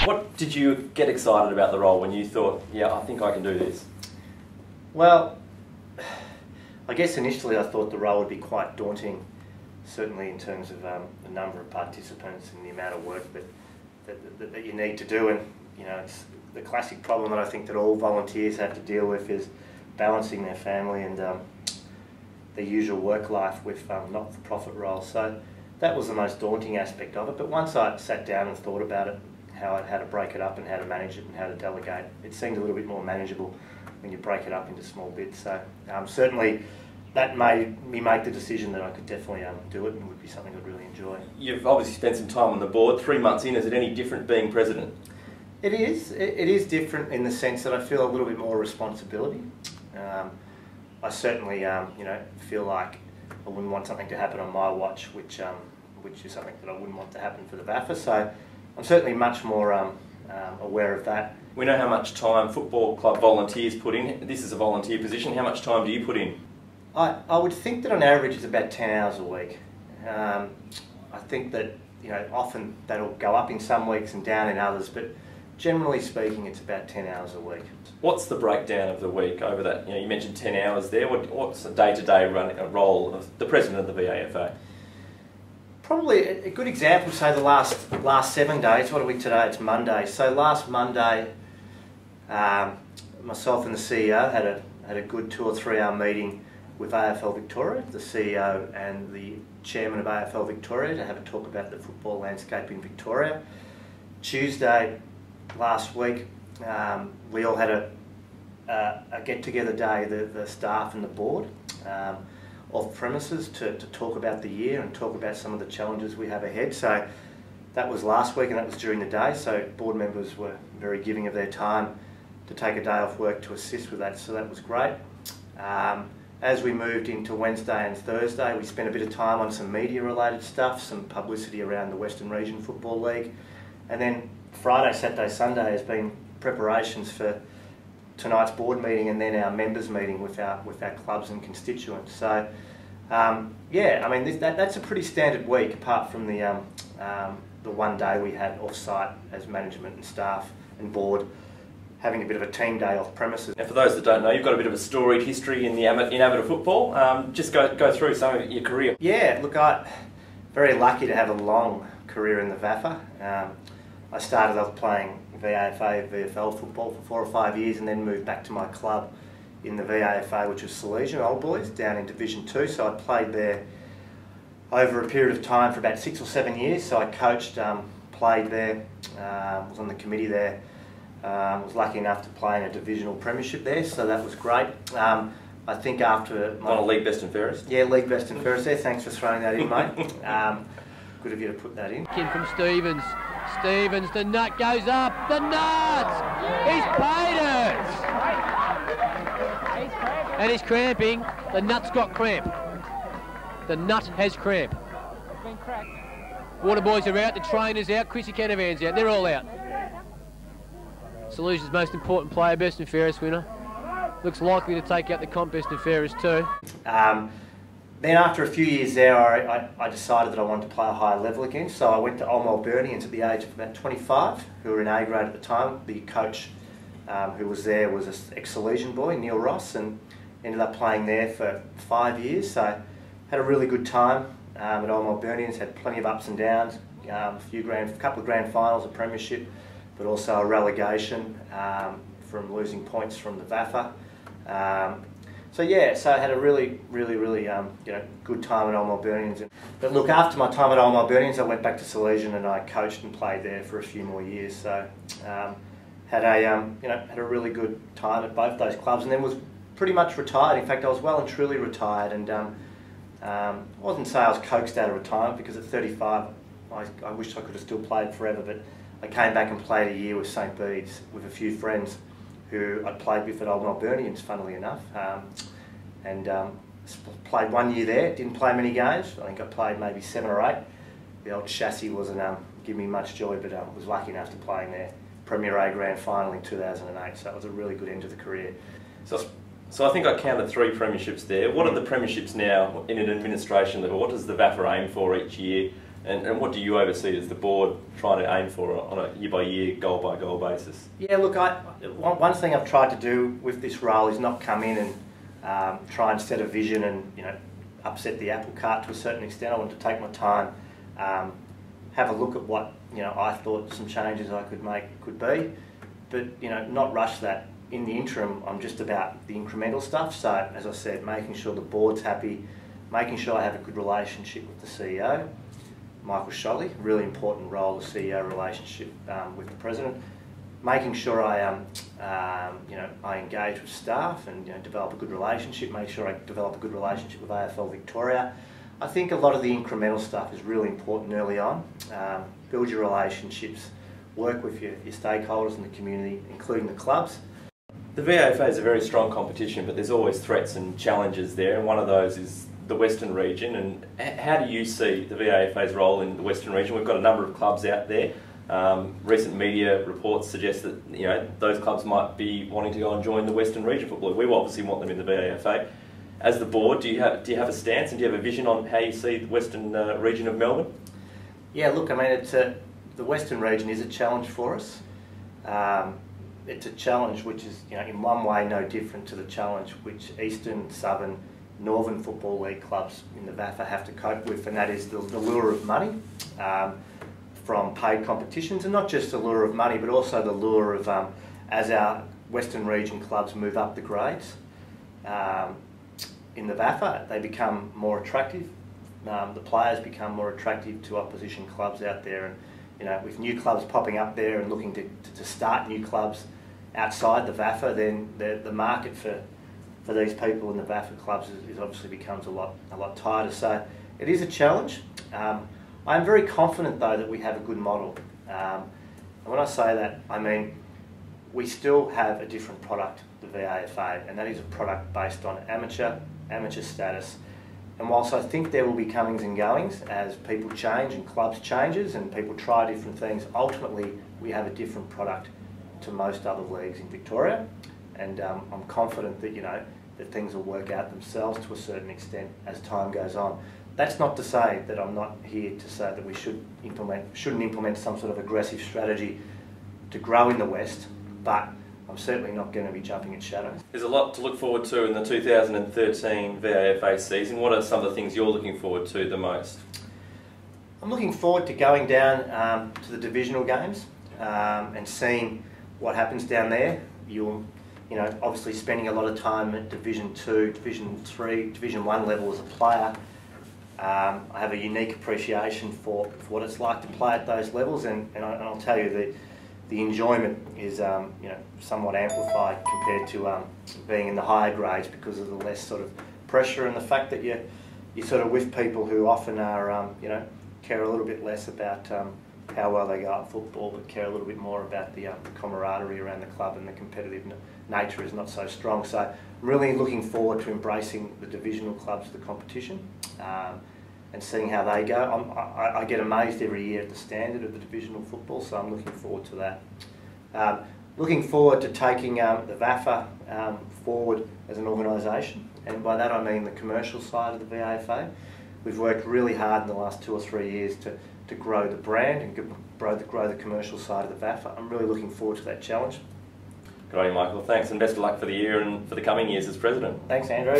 What did you get excited about the role when you thought, yeah, I think I can do this? Well, I guess initially I thought the role would be quite daunting, certainly in terms of the number of participants and the amount of work that you need to do. And you know, it's the classic problem that I think that all volunteers have to deal with is balancing their family and their usual work life with not-for-profit roles. So that was the most daunting aspect of it. But once I sat down and thought about it, how to break it up and how to manage it and how to delegate, it seemed a little bit more manageable when you break it up into small bits. So certainly that made me make the decision that I could definitely do it and would be something I'd really enjoy. You've obviously spent some time on the board, 3 months in. Is it any different being president? It is. It is different in the sense that I feel a little bit more responsibility. I certainly feel like I wouldn't want something to happen on my watch, which is something that I wouldn't want to happen for the VAFA. So I'm certainly much more aware of that. We know how much time football club volunteers put in. This is a volunteer position. How much time do you put in? I would think that on average it's about 10 hours a week. I think that often that'll go up in some weeks and down in others, but generally speaking it's about 10 hours a week. What's the breakdown of the week over that? You mentioned 10 hours there. What's the day-to-day role of the president of the VAFA? Probably a good example, say the last 7 days. What are we today? It's Monday. So last Monday, myself and the CEO had a good 2 or 3 hour meeting with AFL Victoria, the CEO and the chairman of AFL Victoria, to have a talk about the football landscape in Victoria. Tuesday last week, we all had a get-together day, the staff and the board, off premises to talk about the year and talk about some of the challenges we have ahead. So that was last week and that was during the day, so board members were very giving of their time to take a day off work to assist with that, so that was great. As we moved into Wednesday and Thursday, we spent a bit of time on some media related stuff, some publicity around the Western Region Football League, and then Friday, Saturday, Sunday has been preparations for tonight's board meeting and then our members meeting with our clubs and constituents. So yeah, I mean that's a pretty standard week, apart from the 1 day we had off-site as management and staff and board, having a bit of a team day off premises. Now, for those that don't know, you've got a bit of a storied history in amateur football. Just go through some of your career. Yeah, look, I'm very lucky to have a long career in the VAFA. I started off playing VAFA, VFL football for 4 or 5 years and then moved back to my club in the VAFA, which was Salesian Old Boys, down in Division 2. So I played there over a period of time for about 6 or 7 years. So I coached, played there, was on the committee there. Was lucky enough to play in a divisional premiership there, so that was great. I think after on a league best and fairest. Yeah, league best and fairest there. Thanks for throwing that in, mate. Good of you to put that in. In from Stevens. Stevens, the nut goes up. The nut! He's paid it! And he's cramping. The nut's got cramp. The nut has cramp. It's been cracked. Water boys are out. The trainer's out. Chrissy Canavan's out. They're all out. Solution's most important player, best and fairest winner. Looks likely to take out the comp best and fairest too. Then after a few years there, I decided that I wanted to play a higher level again, so I went to Old Melburnians at the age of about 25, who were in A grade at the time. The coach who was there was an ex-Salesian boy, Neil Ross, and ended up playing there for 5 years. So had a really good time at Old Melburnians, had plenty of ups and downs, a couple of grand finals, a premiership, but also a relegation from losing points from the VAFA. So yeah, so I had a really good time at Old Melburnians. But look, after my time at Old Melburnians, I went back to Salesian and I coached and played there for a few more years. So had a really good time at both those clubs, and then was pretty much retired. In fact, I was well and truly retired, and I wasn't say I was coaxed out of retirement, because at 35 I wished I could have still played forever, but I came back and played a year with St Bede's with a few friends who I'd played with at Old Melburnians, funnily enough, and played 1 year there. Didn't play many games. I think I played maybe 7 or 8. The old chassis wasn't giving me much joy, but was lucky enough to play in their Premier A Grand Final in 2008. So it was a really good end to the career. So I think I counted 3 premierships there. What are the premierships now in an administration level? What does the VAFA aim for each year? And what do you oversee as the board trying to aim for on a year-by-year, goal-by-goal basis? Yeah, look, one thing I've tried to do with this role is not come in and try and set a vision and upset the apple cart to a certain extent. I want to take my time, have a look at what I thought some changes I could make could be, but not rush that. In the interim, I'm just about the incremental stuff. So, as I said, making sure the board's happy, making sure I have a good relationship with the CEO, Michael Hazell, really important role, the CEO relationship with the president, making sure I engage with staff and develop a good relationship, make sure I develop a good relationship with AFL Victoria. I think a lot of the incremental stuff is really important early on. Build your relationships, work with your stakeholders in the community, including the clubs. The VAFA is a very strong competition, but there's always threats and challenges there, and one of those is the Western region. And how do you see the VAFA's role in the Western region? We've got a number of clubs out there. Recent media reports suggest that those clubs might be wanting to go and join the Western region football. We obviously want them in the VAFA. As the board, do you have a stance and do you have a vision on how you see the Western region of Melbourne? Yeah, look, I mean, the Western region is a challenge for us. It's a challenge which is, in one way no different to the challenge which Eastern, Southern, Northern Football League clubs in the VAFA have to cope with, and that is the lure of money from paid competitions, and not just the lure of money, but also the lure of, as our Western region clubs move up the grades in the VAFA, they become more attractive. The players become more attractive to opposition clubs out there, and with new clubs popping up there and looking to start new clubs outside the VAFA, then the market for these people in the VAFA clubs is obviously becomes a lot tighter. So it is a challenge. I'm very confident though that we have a good model. And when I say that, I mean we still have a different product, the VAFA, and that is a product based on amateur status. And whilst I think there will be comings and goings as people change and clubs changes and people try different things, ultimately we have a different product to most other leagues in Victoria, and I'm confident that that things will work out themselves to a certain extent as time goes on. That's not to say that I'm not here to say that we shouldn't implement some sort of aggressive strategy to grow in the West, but I'm certainly not going to be jumping at shadows. There's a lot to look forward to in the 2013 VAFA season. What are some of the things you're looking forward to the most? I'm looking forward to going down to the divisional games and seeing what happens down there. You'll, obviously spending a lot of time at Division 2, Division 3, Division 1 level as a player. I have a unique appreciation for what it's like to play at those levels, and I'll tell you the enjoyment is somewhat amplified compared to being in the higher grades because of the less sort of pressure and the fact that you're sort of with people who often are care a little bit less about how well they go at football, but care a little bit more about the camaraderie around the club, and the competitive nature is not so strong. So I'm really looking forward to embracing the divisional clubs of the competition and seeing how they go. I get amazed every year at the standard of the divisional football, so I'm looking forward to that. Looking forward to taking the VAFA forward as an organisation, and by that I mean the commercial side of the VAFA. We've worked really hard in the last 2 or 3 years to grow the brand and grow the commercial side of the VAFA. I'm really looking forward to that challenge. Good on you, Michael. Thanks, and best of luck for the year and for the coming years as president. Thanks, Andrew.